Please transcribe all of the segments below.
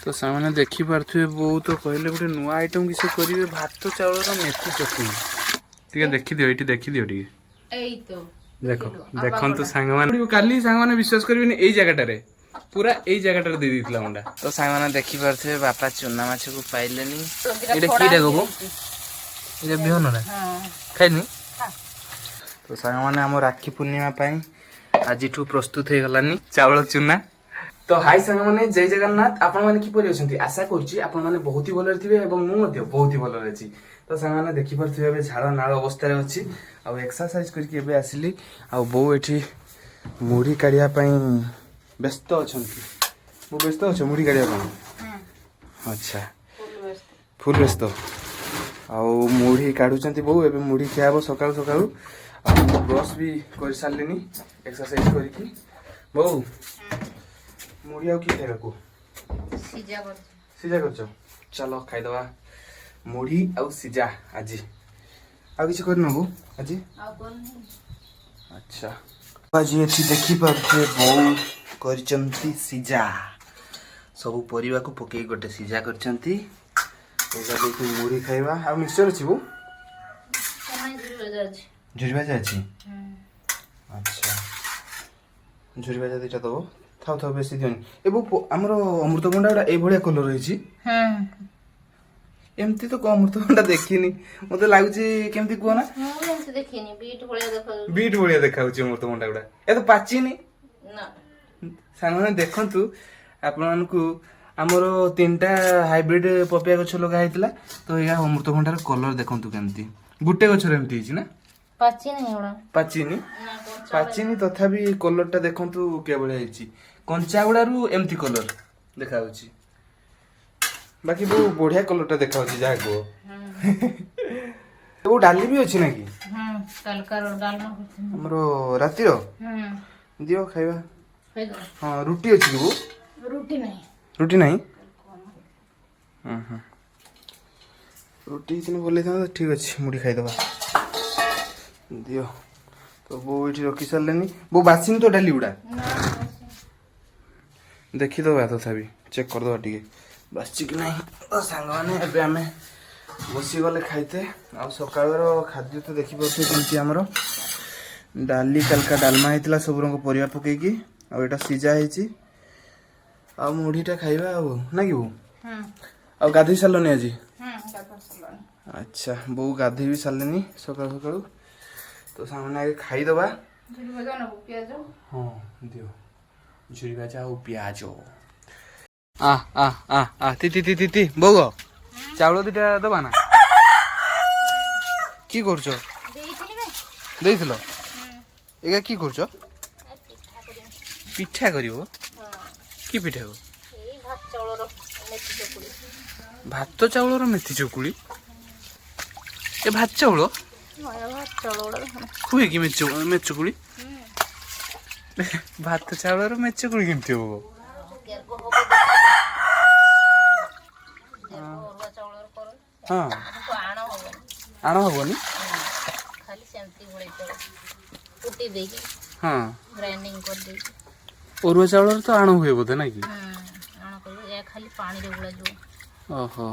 तो सामने देखी पारे बो तो कहले गोटे नुआ आइटम किसी करेंगे भात चाउल मेथी चटनी टे देखी दियो ये देखी दियो टे देख देखु सांग मैंने काली सांग मैंने विश्वास करेंगे यही जगह पूरा यही जगह दे देता अंडा तो सांग मैंने देखी पारे बापा चुना माछ को पाइले ये बिहन ना खाइनी तो सांग मैंने आम राखी पूर्णिमा आज प्रस्तुत हो गलानी चावल चुना तो हाई सांग मैंने जय जगन्नाथ आपण मैंने किपरि अछंती आशा करूची आपण मैंने बहुत ही भलरे थिबे एवं मु मध्ये बहुत ही भलरे अछि तो सांग मैंने देखि परथिबे बे झाड़ नाळ अवस्था रे अछि आ एक्सरसाइज करके एबे आसिली आ बो एठी मुढ़ी काढिया पई व्यस्त अछंती बो व्यस्त अछ मुढ़ी काढिया पई अच्छा फुल व्यस्त आ मुढ़ी काढुचंती बो एबे मुढ़ी खियाबो सकाळ सकाळ आ ब्रश भी कर सारलिनी एक्सरसाइज करके बो मुढ़ी आउ कि खाइबा को सिजा करछ चलो खाइदवा मुढ़ी आउ सिजा आज आ किछ कर नबो आज अच्छा आज एठी देखि पाथे बौ करचंती सिजा सब परिवा को पके गोटे सिजा करचंती एजा देखि मुढ़ी खाइबा आ मिक्सचर अछि बो झुरबा जाछि अच्छा झुरबा जा दिटा दबो थाउ थाउ बेसी दियनी एबो हमरो अमृतभंडा एटा ए भलिया कलर रहिछि एमती तो अमृतभंडा देखिनी मते लागुछि केमती को ना एमती देखिनी बीट भलिया देखाउछि अमृतभंडा गुडा ए तो पाचिनी ना सांगने देखंतु आपन मानकु हमरो तीनटा हाइब्रिड पपिया गछ लगा हैतला तो या अमृतभंडार कलर देखंतु केमती गुटे गछ रे एमती हिछि ना पाचिनी पाचिनी तथापि कलरटा देखंतु के भलिया हिछि कंचा गुडारू एमती कलर देखाउछि बाकी वो बढ़िया कलरटा देखाउछि जा को वो डाली भी अछि नाकी तलकार डालना हमरो राती रो दियो खाइबा हां रोटी अछि वो रोटी नहीं रोटी इतने बोले था ठीक अच्छे मुड़ी खाई दबा दियो तो वो ये रखी सारे वो बासिन तो डाली गुड़ा देखी दबा तथापि चेक कर दबा टे बासी कि नहीं तो सांग मैंने आम बसी गले खाइते आ सकाळ खाद्य तो देखी पारे कमी आमर डाली कालका डालमा होता सब रंग परिया पकईकी आटा सीझा है आ मुढ़ीटा खाइबा ना कि बो आ गाधई सारलनी आज अच्छा बो गाधई भी सारे सकाल सकाल तो सामने आगे खाईदबा हाँ दियो झुरी भाजा और प्याज आ आ आ आ ती ती ती ती बो गो चावल दिटा दबा ना की करछ देइथिलो एगा की करछ पिठा करिवो की पिठा को भात चाउल मेथी चकुली ए भात चाउल हुए कि मेथ चकुली भात चाउल मेथ चकुली केमती हो हाँ आण हबनी हाँ अरुआ चाउल तो आण हुए बोधे ना कि खाली पानी रे गुला जो ओहो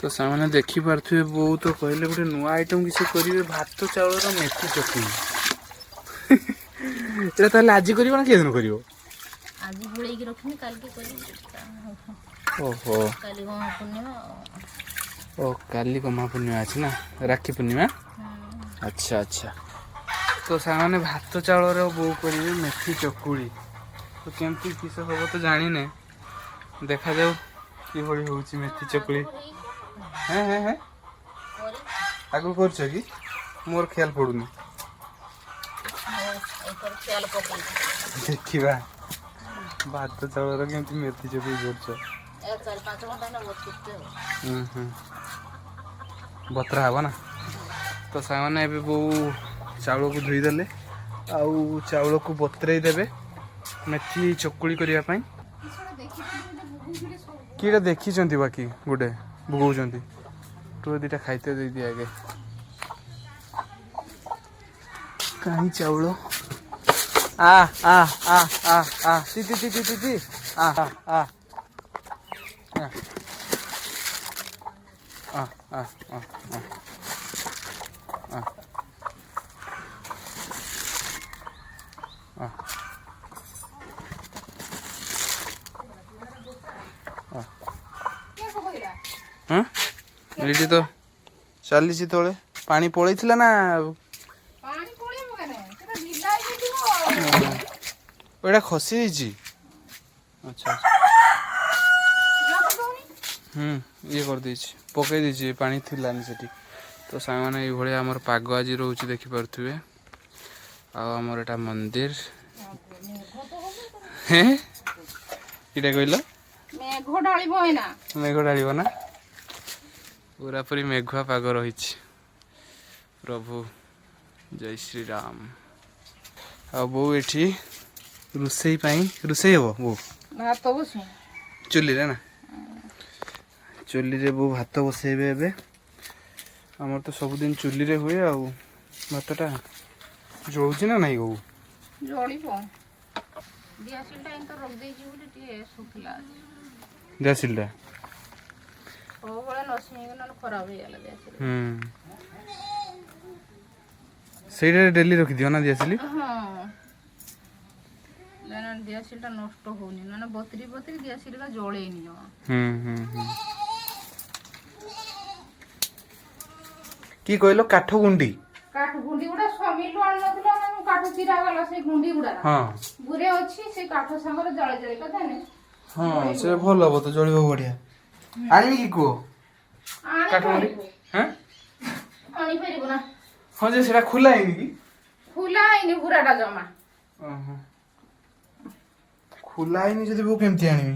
तो सामने देखी पारे बो तो कहले गोटे नुआ आइटम किसी करेंगे भात चाउल मेथी चटनी एटा ताले आज करिवो ना के दिन करिवो आज बुळेई की रखनी काल के करी ओहो काली गमा पूर्णिमा ओ काली गमा पूर्णिमा अछि ना राखी पूर्णिमा अच्छा अच्छा तो सामने भात चाउल रे बो करिवे मेथी चकुली तो केमती किस हम तो जानी ने देखा जाऊ कि भली होउची मेथी चकुली हैं हैं हैं आगु करछ कि मोर ख्याल पडुनी देखिबा भात चाउल केमती मेथी चकुली करछ बतरा हवा ना तो सामने एबे बो चाउल को धोई देले आउ चाउल को बतराई देबे मेथी चकुली करिया पई कीड़ा देखी चंती बाकी गोटे बुगौ चंती तो दीटा खाइते दे दिया आगे कहीं चाउल आ आ आ आ आ ती ती ती ती ती ती आ आ आ आ आ आ आ ହଁ ଏଇଠି ତ ଚାଲିଛି ତଳେ ପାଣି ପଳେଇଥିଲା ନା ଏଇଟା ଖସି ଯାଇଛି। ଆଚ୍ଛା ଇଏ କରିଦେଇଛି ପକେଇ ଦେଇଛି ପାଣି ଥିଲାନି ସେଠି। ତ ସାଙ୍ଗମାନେ ଏଇଭଳିଆ ଆମର ପାଗ ଆଜି ରହୁଛି ଦେଖିପାରୁଥିବେ। ଆଉ ଆମର ଏଇଟା ମନ୍ଦିର ହେଁ ଏଇଟା କହିଲ ମେଘ ଢାଳିବ ନା ପୁରାପୁରି ମେଘୁଆ ପାଗ ରହିଛି। ପ୍ରଭୁ ଜୟ ଶ୍ରୀରାମ। ଆଉ ବୋଉ ଏଠି ରୋଷେଇ ପାଇଁ ରୋଷେଇ ହବ ବୋଉ ଚୁଲିରେ ନା ଚୁଲିରେ ବୋଉ ଭାତ ବସେଇବେ ଏବେ। ଆମର ତ ସବୁଦିନ ଚୁଲିରେ ହୁଏ ଆଉ ଭାତଟା ଜଳୁଛି ନା ନାଇଁ ବୋଉ? ଜଳିବ ଗ୍ୟାସଟା ଏମିତି ରଖିଦେଇଛି ବୋଲି ଟିକେ ଶୁଖିଲା ଅଛି। ଦିଆସିଲିଟା ସବୁବେଳେ ନସିକି ନହେଲେ ଖରାପ ହେଇଗଲା ଗ୍ୟାସ। ସେଇଟା ଡେଲି ରଖିଦିଅ ନା ଦିଆସିଲି? ହଁ ଦିଆସିଲିଟା ନଷ୍ଟ ହଉନି ମାନେ ବତରି ଦିଆସିଲିଟା ଜଳେଇନି ଜମା। କି କହିଲ କାଠ ଗୁଣ୍ଡି? କାଠ ଗୁଣ୍ଡି ଗୁଡା ସମିଲୁ ଆଣିନଥିଲା କାଠ ଚିରା ଗଲା ସେଇ ଗୁଣ୍ଡି ଗୁଡା ଗୁରେ ଅଛି ସେ କାଠ ସାଙ୍ଗରେ ଜଳେଇ କଥା ନାଇଁ। ହଁ ସେ ଭଲ ହବ ତ ଜଳିବ ବଢିଆ। ଆଣିବି କି କୁହ କାଠ ଗୁଣ୍ଡି? ଆଣିପାରିବୁ ନା ହଁ ଯେ ସେଟା ଖୋଲା ହେଇନି କି? ଖୋଲା ହେଇନି ପୁରାଟା ଜମା। ଖୋଲା ହେଇନି ଯଦି ବୋଉ କେମିତି ଆଣିବି?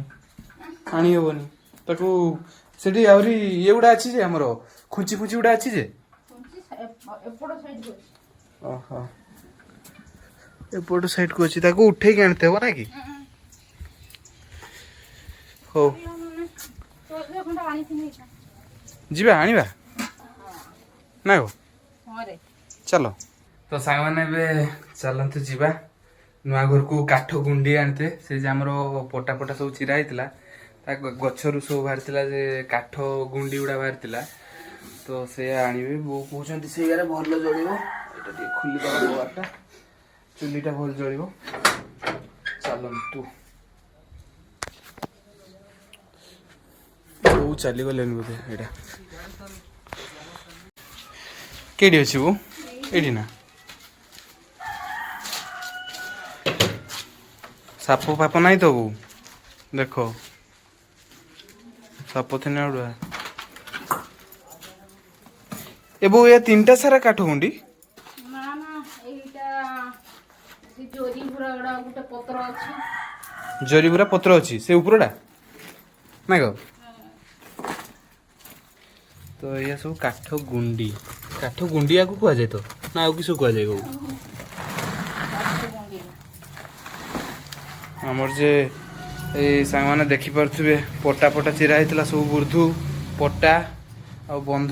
ଆଣି ହବନି ତାକୁ ସେଠି ଆହୁରି ଇଏ ଗୁଡା ଅଛି ଯେ ଆମର ଖୁଞ୍ଚି ଗୁଡା ଅଛି ଯେ ଏପଟ ସାଇଡ୍ ଅଛି। ଓହୋ ଏପଟ ସାଇଡ୍ କୁ ଅଛି ତାକୁ ଉଠେଇକି ଆଣିତେ ହବ ନା କି? ହଉ ଯିବା ଆଣିବା ନା କଣ? ଚାଲ ତ ସାଙ୍ଗମାନେ ଏବେ ଚାଲନ୍ତୁ ଯିବା ନୂଆ ଘରକୁ କାଠ ଗୁଣ୍ଡି ଆଣିତେ। ସେ ଯେ ଆମର ପଟା ସବୁ ଚିରା ହେଇଥିଲା ତା ଗଛରୁ ସବୁ ବାହାରିଥିଲା ଯେ କାଠ ଗୁଣ୍ଡି ଗୁଡା ବାହାରିଥିଲା। ତ ସେଇଆ ଆଣିବେ ବୋଉ କହୁଛନ୍ତି ସେଇଆରେ ଭଲ ଜଳିବ। ଏଇଟା ଟିକେ ଖୋଲିଦବା କବାଟଟା ଚୁଲିଟା ଭଲ ଜଳିବ। ଚାଲନ୍ତୁ ବୋଉ ଚାଲିଗଲେଣି ବୋଧେ। ଏଇଟା କେଇଠି ଅଛି ବୋଉ? ଏଇଠି ନା ସାପ ଫାପ ନାହିଁ ତ ବୋଉ? ଦେଖ ସାପ ଥିନେ ଉଡା ଏ ବୋଉ ଏ ତିନିଟା ସାରା କାଠ ଗୁଣ୍ଡି? ନା ଏଇଟା ସେ ଜରି ଗୁଡା ଗୋଟେ ପତ୍ର ଅଛି। ଜରି ଗୁରା ପତ୍ର ଅଛି ସେ ଉପରଟା ନାଇଁ କ? ତ ଏଇଆ ସବୁ କାଠ ଗୁଣ୍ଡି ୟାକୁ କୁହାଯାଏ ତ ନା ଆଉ କିଛି କୁହାଯାଏ ବୋଉ? ଆମର ଯେ ଏଇ ସାଙ୍ଗମାନେ ଦେଖିପାରୁଥିବେ ପଟା ଚିରା ହେଇଥିଲା ସବୁ ବୁର୍ଧୁ ପଟା ଆଉ ବନ୍ଧ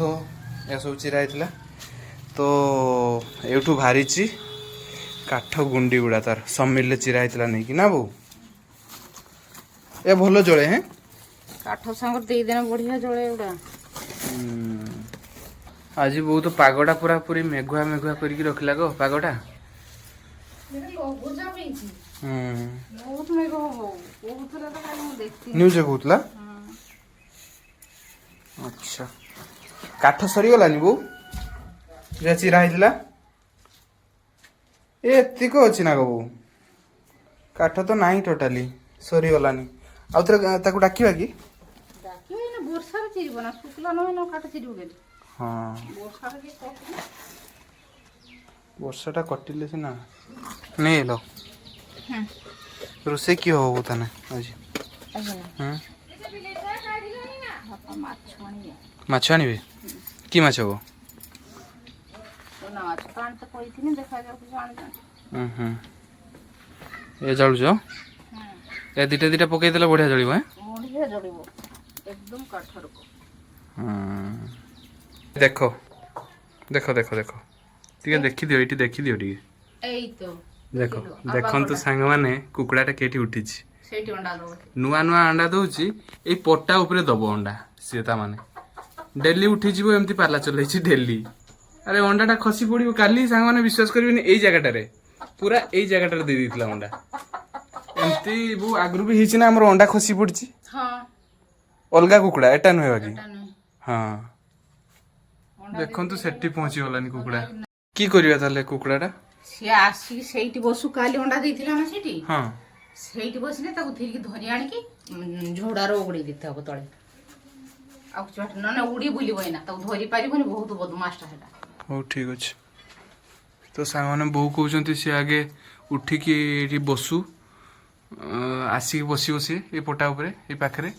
ଏସବୁ ଚିରା ହେଇଥିଲା। ତ ଏଇଠୁ ବାହାରିଛି କାଠ ଗୁଣ୍ଡି ଗୁଡା ତାର ସମିଲରେ ଚିରା ହେଇଥିଲା ନେଇକି ନା ବୋଉ? ଏ ଭଲ ଜଳେ ହେଁ କାଠ ସାଙ୍ଗରେ ଦେଇଦେନେ ବଢିଆ ଜଳେ ଏଗୁଡା। ଆଜି ବହୁତ ପାଗଟା ପୁରା ପୁରି ମେଘୁଆ କରିକି ରଖିଲା ଗୋ ପାଗଟା। ବହୁତ ମେଘ ହବ କହୁଥିଲା ତ କାଇଁ ମୁଁ ଦେଖିନି। ନ୍ୟୁଜରେ କହୁଥିଲା। ଆଚ୍ଛା କାଠ ସରିଗଲାନି ବୋଉ ଯାହା ଚିରା ହେଇଥିଲା? ଏତିକ ଅଛି ନା ବୋଉ? କାଠ ତ ନାହିଁ ଟୋଟାଲି ସରିଗଲାନି। ଆଉ ଥରେ ତାକୁ ଡାକିବା କି? ବର୍ଷାରେ ଚିରିବ ନା ଶୁଖିଲା ନହେଲେ କାଠ ଚିରିବ କେମିତି? ହଁ ବର୍ଷାଟା କଟିଲେ ସିନା ନେଇଲ ରୋଷେଇ କିଏ ହବ ତାନେ ଆଜି? ମାଛ ଆଣିବେ? କି ମାଛ ହବ? ଏ ଜାଳୁଛ ଏ ଦିଟା ପକେଇଦେଲେ ବଢିଆ ଜଳିବ। ବଢିଆ ଜଳିବ ଏକଦମ କାଠର। ଦେଖ ଟିକେ ଦେଖିଦିଅ ଏଇଠି ଦେଖିଦିଅ ଟିକେ। ଏଇ ତ ଦେଖ ଦେଖନ୍ତୁ ସାଙ୍ଗମାନେ କୁକୁଡ଼ାଟା କେଠି ଉଠିଛି ସେଇଠି ଅଣ୍ଡା ଦଉଛି ନୂଆ ନୂଆ ଅଣ୍ଡା ଦଉଛି ଏଇ ପଟା ଉପରେ ଦବ ଅଣ୍ଡା ସିଏ ତା ମାନେ ଡେଲି ଉଠିଯିବ ଏମିତି ପାଲା ଚଲେଇଛି ଡେଲି ଆରେ ଅଣ୍ଡାଟା ଖସି ପଡିବ କାଲି ସାଙ୍ଗମାନେ ବିଶ୍ୱାସ କରିବେନି ଏଇ ଜାଗାଟାରେ ପୁରା ଏଇ ଜାଗାଟାରେ ଦେଇ ଦେଇଥିଲା ଅଣ୍ଡା ଏମିତି ବହୁ ଆଗରୁ ବି ହେଇଛି ନା ଆମର ଅଣ୍ଡା ଖସି ପଡିଛି ହଁ ଅଲଗା କୁକୁଡ଼ା ଏଟା ନୁହେଁ ବାକି ଏଟା ନୁହେଁ ହଁ ଦେଖନ୍ତୁ ସେଠି ପହଞ୍ଚି ଗଲାନି କୁକୁଡ଼ା କି କରିବା ତାହେଲେ କୁକୁଡ଼ାଟା ସିଏ ଆସିକି ସେଇଠି ବସୁ କାଲି ଅଣ୍ଡା ଦେଇଥିଲା ନା ସେଇଠି ହଁ ସେଇଠି ବସିଲେ ତାକୁ ଧରିକି ଧରି ଆଣିକି ଝୋଡାର ଉଗୁଡେଇ ଦେଇତେ ହବ ତଳେ ଆଉ କିଛି ବାଟ ନହେଲେ ଉଡି ବୁଲିବ ଏଇନା ତାକୁ ଧରି ପାରିବନି ବହୁତ ବଦମାସଟା ସେଟା ହଉ ଠିକ ଅଛି ତ ସାଙ୍ଗମାନେ ବୋଉ କହୁଛନ୍ତି ସିଏ ଆଗେ ଉଠିକି ଏଠି ବସୁ ଆସିକି ବସିବ ସିଏ ଏ ପଟା ଉପରେ ଏ ପାଖରେ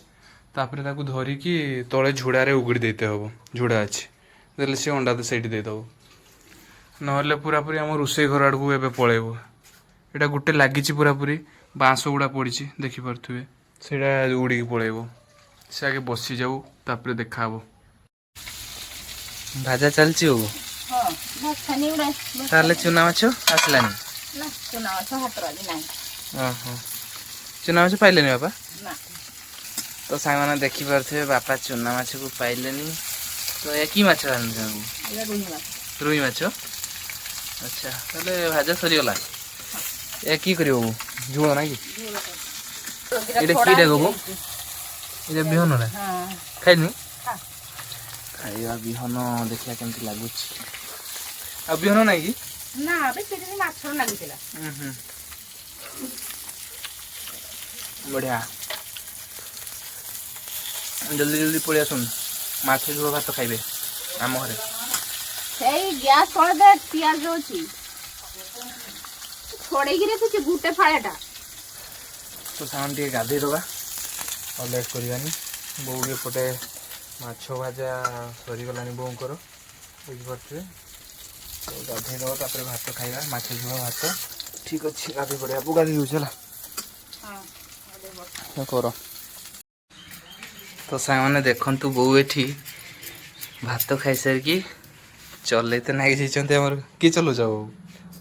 ତାପରେ ତାକୁ ଧରିକି ତଳେ ଝୁଡ଼ାରେ ଉଗୁଡ଼ି ଦେଇତେ ହବ ଝୁଡ଼ା ଅଛି ଦେଲେ ସିଏ ଅଣ୍ଡା ତ ସେଇଠି ଦେଇଦେବ ନହେଲେ ପୁରାପୁରି ଆମ ରୋଷେଇ ଘର ଆଡ଼କୁ ଏବେ ପଳେଇବ ଏଇଟା ଗୋଟେ ଲାଗିଛି ପୁରାପୁରି ବାଁଶ ଗୁଡ଼ା ପଡ଼ିଛି ଦେଖିପାରୁଥିବେ ସେଇଟା ଉଡ଼ିକି ପଳେଇବ ସେ ଆଗେ ବସିଯାଉ ତାପରେ ଦେଖାହବ ଭାଜା ଚାଲିଛି ହଉ ହଁ ଛାନି ଉଡା ତାହେଲେ ଚୁନା ମାଛ ଆସିଲାନି ନା ଚୁନା ମାଛ ହାତରେ ଆଜି ନାହିଁ ଓହୋ ଚୁନା ମାଛ ପାଇଲେନି ବାପା ନା ତ ସାଙ୍ଗମାନେ ଦେଖିପାରୁଥିବେ ବାପା ଚୁନା ମାଛକୁ ପାଇଲେନି ତ ଏ କି ମାଛ ଆଣିଛନ୍ତି ଏଇଟା ରୋହି ମାଛ ରୋହି ମାଛ ଆଚ୍ଛା ତାହେଲେ ଭାଜା ସରିଗଲା ଏ କି କରିବ ଝୋଳ ନା କି ଏଇଟା କିଟା କବୁ ଏଇଟା ବିହନ ନା ହଁ ଖାଇନି ଖା। ଖାଇବା ବିହନ ଦେଖିବା କେମିତି ଲାଗୁଛି ଆଉ ବିହନ ନାଇଁ କି ନା ବେଶୀ ଦିନ ମାଛ ଲାଗିଥିଲା ବଢିଆ ଜଲ୍ଦି ଜଲ୍ଦି ପଳେଇ ଆସନ୍ତୁ ମାଛ ଝୋଳ ଭାତ ଖାଇବେ ଆମ ଘରେ ସେଇ ଗ୍ୟାସ୍ ତଳେ ଦେ ପିଆଜ ଅଛି ଛଡେଇକି ରଖୁଛି ଗୋଟେ ଫାଳେଟା ତ ସାମାନ ଟିକେ ଗାଧେଇ ଦେବା ଆଉ ଲେଟ୍ କରିବାନି ବୋଉ ବି ଏପଟେ ମାଛ ଭଜା ସରିଗଲାଣି ବୋଉଙ୍କର ବୁଝିପାରୁଥିବେ ତ ଗାଧେଇ ଦେବା ତାପରେ ଭାତ ଖାଇବା ମାଛ ଝୋଳ ଭାତ ଠିକ୍ ଅଛି ଗାଧେଇ ପଡ଼ିବା ବୋଉ ଗାଧେଇ ଦେଉଛି ହେଲା କର ତ ସାଙ୍ଗମାନେ ଦେଖନ୍ତୁ ବୋଉ ଏଠି ଭାତ ଖାଇସାରିକି ଚଲେଇତେ ନାଗି ଯାଇଛନ୍ତି ଆମର କିଏ ଚଲଉଛ ବୋଉ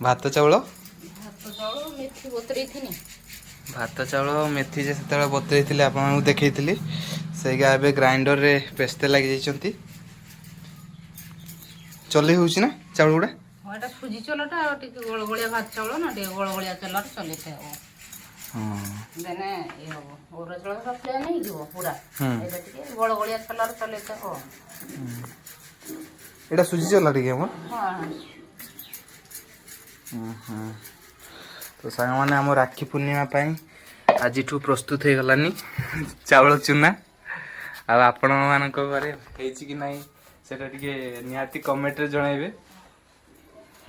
ଭାତ ଚାଉଳ ମେଥି ବତୁରେଇଥିନି ଭାତ ଚାଉଳ ମେଥି ଯେ ସେତେବେଳେ ବତୁରେଇଥିଲି ଆପଣମାନଙ୍କୁ ଦେଖେଇଥିଲି ସେଇଗା ଏବେ ଗ୍ରାଇଣ୍ଡରରେ ପେସ୍ତେ ଲାଗି ଯାଇଛନ୍ତି ଚଲେଇ ହେଉଛି ନା ଚାଉଳ ଗୁଡ଼ା ହଁ ଏଟା ସୁଜି ଚାଉଳଟା ଆଉ ଟିକେ ଗୋଳଗୋଳିଆ ଭାତ ଚାଉଳ ନା ଟିକେ ଗୋଳଗୋଳିଆ ଚାଉଳରେ ଚଲେଇତେ ହବ ହଁ ଦେନେ ଇଏ ହବ ଅରୁଆ ଚାଉଳ ତ ପ୍ଲେନ୍ ହେଇଯିବ ପୁରା ଏଇଟା ଟିକେ ଗୋଳଗୋଳିଆ ଚାଉଳରେ ଚଲେଇତେ ହବ ଏଇଟା ସୁଜି ଚାଉଳ ଟିକେ ଆମର ହଁ ତ ସାଙ୍ଗମାନେ ଆମ ରାକ୍ଷୀ ପୂର୍ଣ୍ଣିମା ପାଇଁ ଆଜିଠୁ ପ୍ରସ୍ତୁତ ହେଇଗଲାନି ଚାଉଳ ଚୁନା ଆଉ ଆପଣମାନଙ୍କ ଘରେ ହେଇଛି କି ନାହିଁ ସେଟା ଟିକେ ନିହାତି କମେଣ୍ଟରେ ଜଣାଇବେ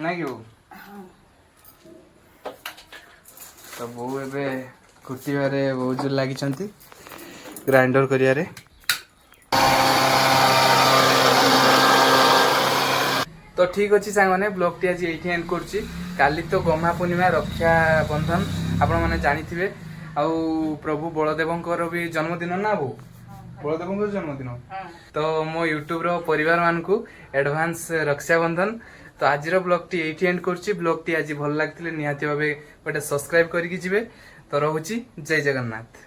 ନାଇଁ କି ବୋଉ ତ ବୋଉ ଏବେ କୁଟିବାରେ ବହୁତ ଜୋର ଲାଗିଛନ୍ତି ଗ୍ରାଇଣ୍ଡର କରିବାରେ ତ ଠିକ୍ ଅଛି ସାଙ୍ଗମାନେ ବ୍ଲଗ୍ଟି ଆଜି ଏଇଠି ଏଣ୍ଡ କରୁଛି କାଲି ତ ଗହ୍ମା ପୂର୍ଣ୍ଣିମା ରକ୍ଷାବନ୍ଧନ ଆପଣମାନେ ଜାଣିଥିବେ ଆଉ ପ୍ରଭୁ ବଳଦେବଙ୍କର ବି ଜନ୍ମଦିନ ନା ବୋଉ ବଳଦେବଙ୍କର ଜନ୍ମଦିନ ତ ମୋ ୟୁଟ୍ୟୁବର ପରିବାରମାନଙ୍କୁ ଆଡ଼ଭାନ୍ସ ରକ୍ଷାବନ୍ଧନ ତ ଆଜିର ବ୍ଲଗ୍ଟି ଏଇଠି ଏଣ୍ଡ କରୁଛି ବ୍ଲଗ୍ଟି ଆଜି ଭଲ ଲାଗିଥିଲେ ନିହାତି ଭାବେ ଗୋଟେ ସବସ୍କ୍ରାଇବ୍ କରିକି ଯିବେ ତ ରହୁଛି ଜୟ ଜଗନ୍ନାଥ।